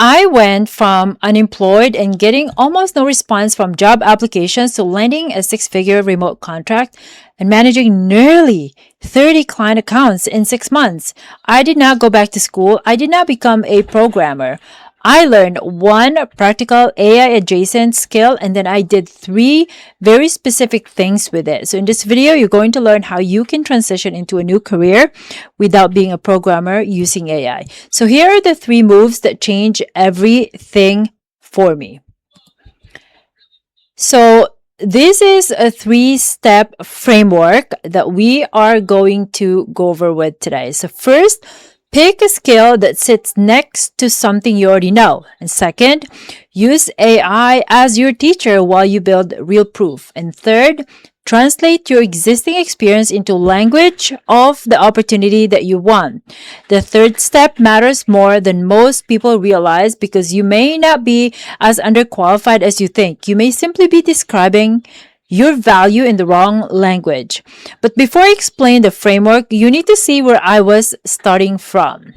I went from unemployed and getting almost no response from job applications to landing a six-figure remote contract and managing nearly 30 client accounts in 6 months. I did not go back to school. I did not become a programmer. I learned one practical AI adjacent skill and then I did three very specific things with it. So in this video, you're going to learn how you can transition into a new career without being a programmer using AI. So here are the three moves that change everything for me. So this is a three-step framework that we are going to go over with today. So first, pick a skill that sits next to something you already know. And second, use AI as your teacher while you build real proof. And third, translate your existing experience into language of the opportunity that you want. The third step matters more than most people realize because you may not be as underqualified as you think. You may simply be describing your value in the wrong language. But before I explain the framework, you need to see where I was starting from.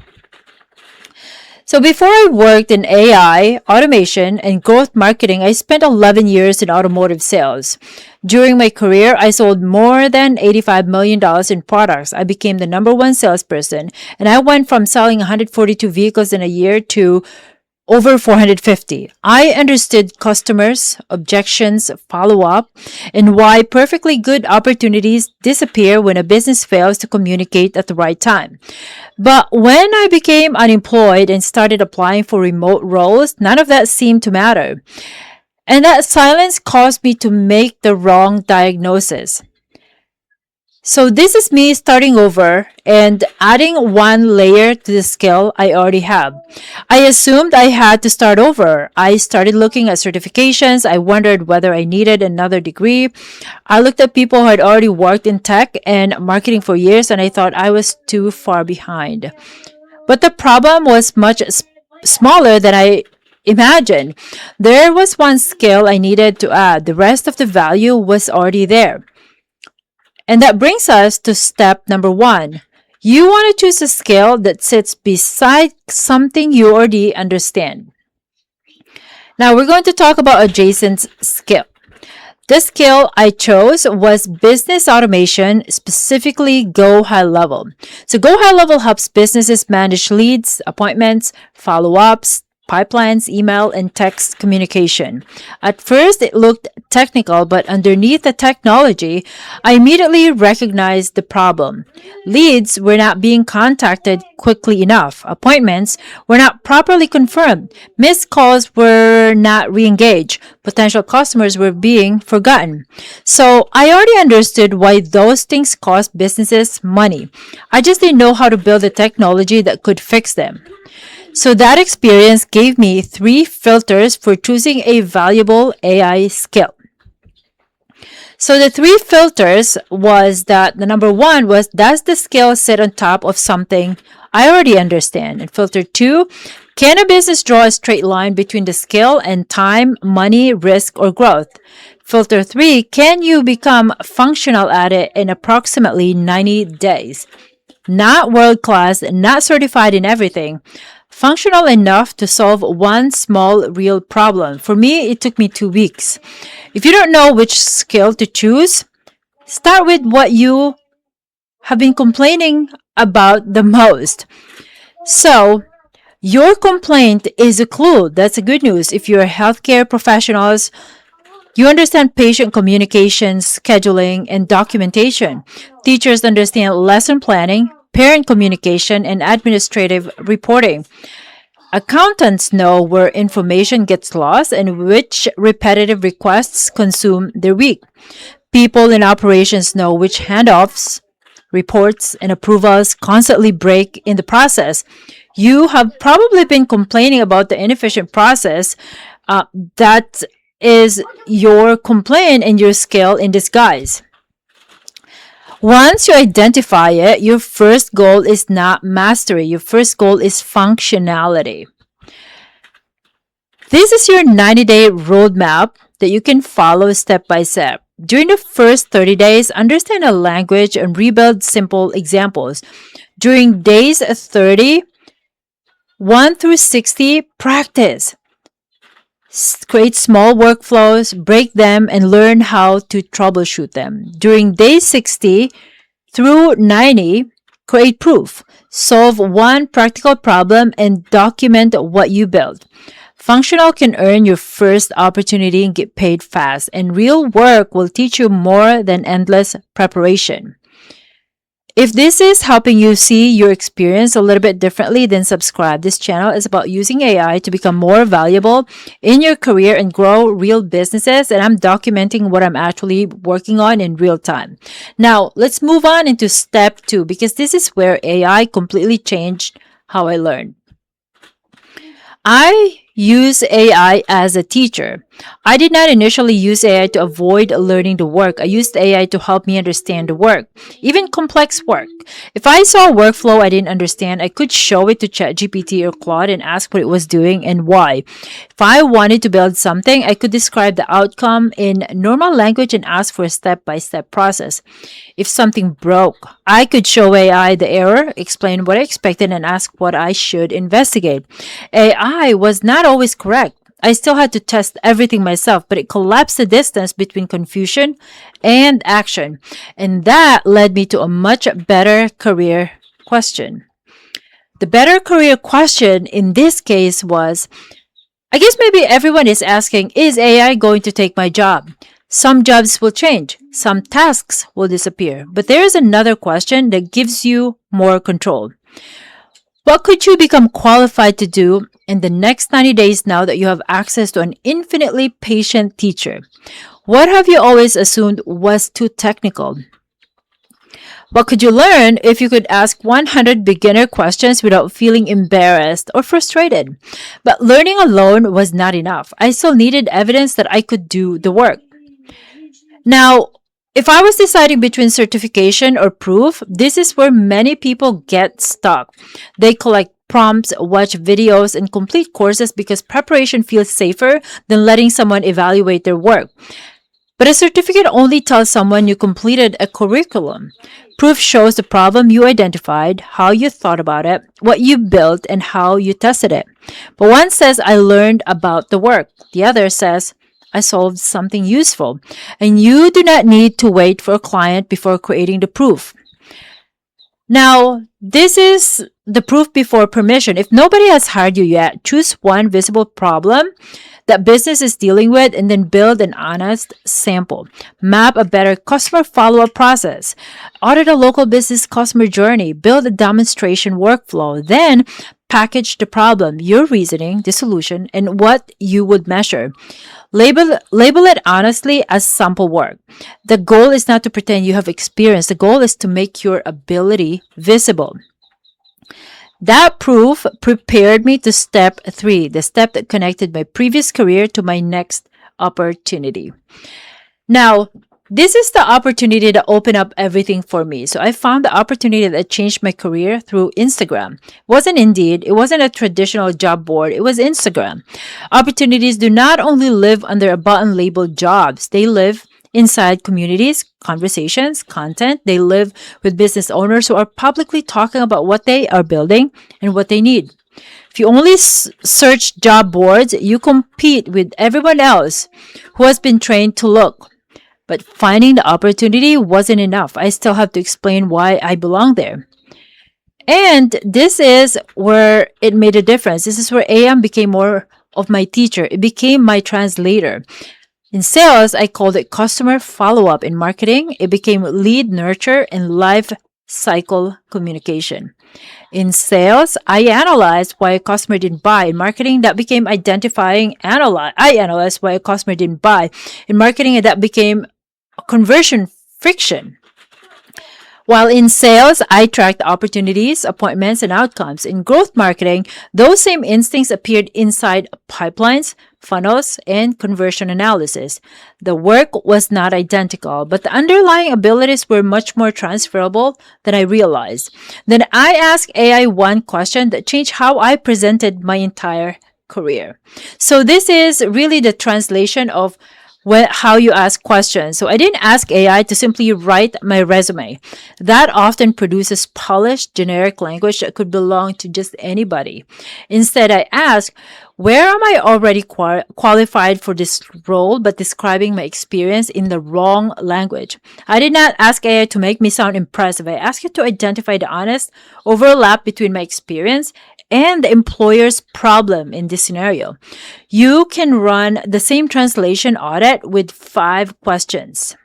So before I worked in AI, automation, and growth marketing, I spent 11 years in automotive sales. During my career, I sold more than $85 million in products. I became the #1 salesperson, and I went from selling 142 vehicles in a year to over 450. I understood customers, objections, follow-up, and why perfectly good opportunities disappear when a business fails to communicate at the right time. But when I became unemployed and started applying for remote roles, none of that seemed to matter. And that silence caused me to make the wrong diagnosis. So this is me starting over and adding one layer to the skill I already have. I assumed I had to start over. I started looking at certifications. I wondered whether I needed another degree. I looked at people who had already worked in tech and marketing for years, and I thought I was too far behind. But the problem was much smaller than I imagined. There was one skill I needed to add. The rest of the value was already there. And that brings us to step number 1. You want to choose a skill that sits beside something you already understand. Now we're going to talk about adjacent skill. The skill I chose was business automation, specifically GoHighLevel. So GoHighLevel helps businesses manage leads, appointments, follow-ups, pipelines, email, and text communication. At first, it looked technical, but underneath the technology, I immediately recognized the problem. Leads were not being contacted quickly enough. Appointments were not properly confirmed. Missed calls were not re-engaged. Potential customers were being forgotten. So I already understood why those things cost businesses money. I just didn't know how to build a technology that could fix them. So that experience gave me 3 filters for choosing a valuable AI skill. So the 3 filters was that the number 1 was, does the skill sit on top of something I already understand? And filter 2, can a business draw a straight line between the skill and time, money, risk, or growth? Filter 3, can you become functional at it in approximately 90 days? Not world-class, not certified in everything. Functional enough to solve one small real problem. For me, it took me 2 weeks. If you don't know which skill to choose, start with what you have been complaining about the most. So, your complaint is a clue. That's a good news. If you're healthcare professionals, you understand patient communication, scheduling, and documentation. Teachers understand lesson planning, parent communication, and administrative reporting. Accountants know where information gets lost and which repetitive requests consume their week. People in operations know which handoffs, reports, and approvals constantly break in the process. You have probably been complaining about the inefficient process. That is your complaint and your skill in disguise. Once you identify it, your first goal is not mastery. Your first goal is functionality. This is your 90-day roadmap that you can follow step by step. During the first 30 days, understand a language and rebuild simple examples. During days 30, 1 through 60, practice. Create small workflows, break them, and learn how to troubleshoot them. During day 60 through 90, create proof. Solve one practical problem and document what you build. Functional can earn your first opportunity and get paid fast, and real work will teach you more than endless preparation. If this is helping you see your experience a little bit differently, then subscribe. This channel is about using AI to become more valuable in your career and grow real businesses. And I'm documenting what I'm actually working on in real time. Now, let's move on into step 2, because this is where AI completely changed how I learned. I use AI as a teacher. I did not initially use AI to avoid learning the work. I used AI to help me understand the work, even complex work. If I saw a workflow I didn't understand, I could show it to ChatGPT or Claude and ask what it was doing and why. If I wanted to build something, I could describe the outcome in normal language and ask for a step-by-step process. If something broke, I could show AI the error, explain what I expected, and ask what I should investigate. AI was not always correct. I still had to test everything myself, but it collapsed the distance between confusion and action. And that led me to a much better career question. The better career question in this case was, I guess maybe everyone is asking, is AI going to take my job? Some jobs will change, some tasks will disappear, but there is another question that gives you more control. What could you become qualified to do in the next 90 days now that you have access to an infinitely patient teacher? What have you always assumed was too technical? What could you learn if you could ask 100 beginner questions without feeling embarrassed or frustrated? But learning alone was not enough. I still needed evidence that I could do the work. Now, if I was deciding between certification or proof, this is where many people get stuck. They collect prompts, watch videos, and complete courses because preparation feels safer than letting someone evaluate their work. But a certificate only tells someone you completed a curriculum. Proof shows the problem you identified, how you thought about it, what you built, and how you tested it. But one says, I learned about the work. The other says, I solved something useful. And you do not need to wait for a client before creating the proof. Now, this is the proof before permission. If nobody has hired you yet, choose one visible problem that business is dealing with and then build an honest sample. Map a better customer follow-up process. Audit a local business customer journey. Build a demonstration workflow. Then package the problem, your reasoning, the solution, and what you would measure. Label it honestly as sample work. The goal is not to pretend you have experience. The goal is to make your ability visible. That proof prepared me to step 3, the step that connected my previous career to my next opportunity. Now, this is the opportunity to open up everything for me. So I found the opportunity that changed my career through Instagram. It wasn't Indeed. It wasn't a traditional job board. It was Instagram. Opportunities do not only live under a button labeled jobs. They live inside communities, conversations, content. They live with business owners who are publicly talking about what they are building and what they need. If you only search job boards, you compete with everyone else who has been trained to look. But finding the opportunity wasn't enough. I still have to explain why I belong there. And this is where it made a difference. This is where AM became more of my teacher. It became my translator. In sales, I called it customer follow-up. In marketing, it became lead nurture and life cycle communication. In sales, I analyzed why a customer didn't buy. In marketing, that became I analyzed why a customer didn't buy. In marketing, that became conversion friction. While in sales, I tracked opportunities, appointments, and outcomes. In growth marketing, those same instincts appeared inside pipelines, funnels, and conversion analysis. The work was not identical, but the underlying abilities were much more transferable than I realized. Then I asked AI one question that changed how I presented my entire career. So this is really the translation of how you ask questions. So I didn't ask AI to simply write my resume. That often produces polished, generic language that could belong to just anybody. Instead, I asked, where am I already qualified for this role, but describing my experience in the wrong language? I did not ask AI to make me sound impressive. I asked it to identify the honest overlap between my experience and the employer's problem in this scenario. You can run the same translation audit with 5 questions.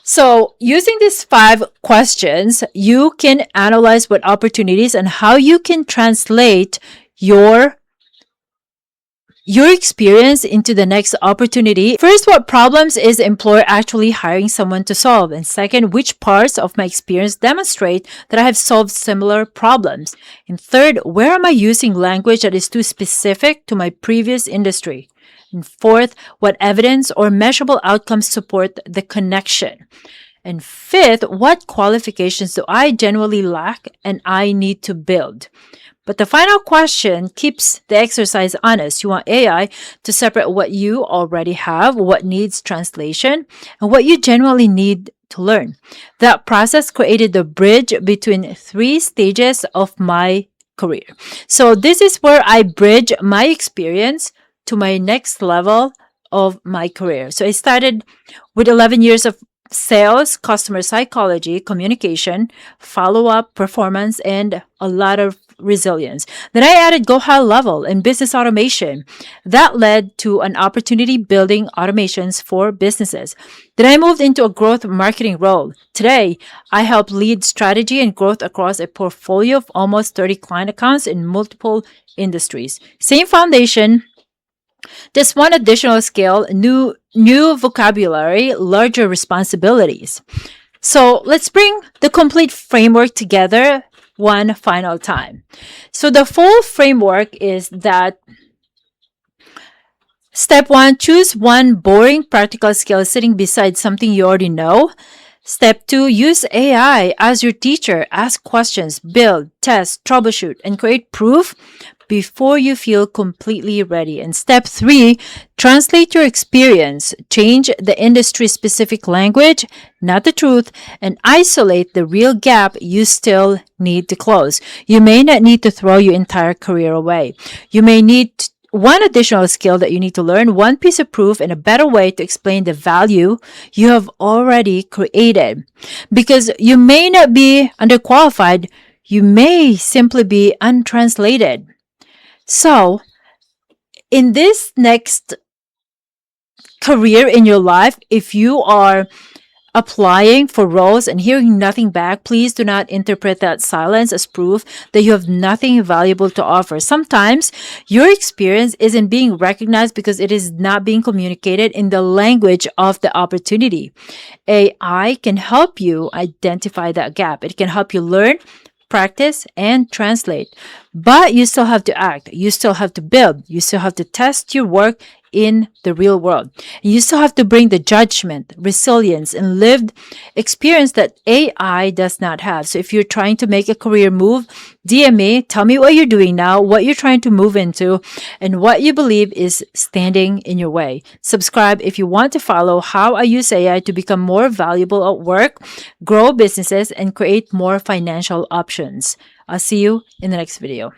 So, using these 5 questions, you can analyze what opportunities and how you can translate your experience into the next opportunity. First, what problems is the employer actually hiring someone to solve? And second, which parts of my experience demonstrate that I have solved similar problems? And third, where am I using language that is too specific to my previous industry? And fourth, what evidence or measurable outcomes support the connection? And fifth, what qualifications do I genuinely lack and I need to build? But the final question keeps the exercise honest. You want AI to separate what you already have, what needs translation, and what you genuinely need to learn. That process created the bridge between 3 stages of my career. So this is where I bridge my experience to my next level of my career. So I started with 11 years of sales, customer psychology, communication, follow-up, performance, and a lot of resilience. Then I added GoHighLevel and business automation. That led to an opportunity building automations for businesses. Then I moved into a growth marketing role. Today, I help lead strategy and growth across a portfolio of almost 30 client accounts in multiple industries. Same foundation, just one additional skill, new vocabulary, larger responsibilities. So let's bring the complete framework together one final time. So the full framework is that step 1, choose one boring practical skill sitting beside something you already know. Step 2, use AI as your teacher. Ask questions, build, test, troubleshoot, and create proof before you feel completely ready. And step 3, translate your experience. Change the industry-specific language, not the truth, and isolate the real gap you still need to close. You may not need to throw your entire career away. You may need one additional skill that you need to learn, one piece of proof, and a better way to explain the value you have already created. Because you may not be underqualified, you may simply be untranslated. So, in this next career in your life, if you are applying for roles and hearing nothing back, please do not interpret that silence as proof that you have nothing valuable to offer. Sometimes your experience isn't being recognized because it is not being communicated in the language of the opportunity. AI can help you identify that gap. It can help you learn, practice, and translate. But you still have to act. You still have to build. You still have to test your work in the real world. You still have to bring the judgment, resilience, and lived experience that AI does not have. So if you're trying to make a career move, DM me, tell me what you're doing now, what you're trying to move into, and what you believe is standing in your way. Subscribe if you want to follow how I use AI to become more valuable at work, grow businesses, and create more financial options. I'll see you in the next video.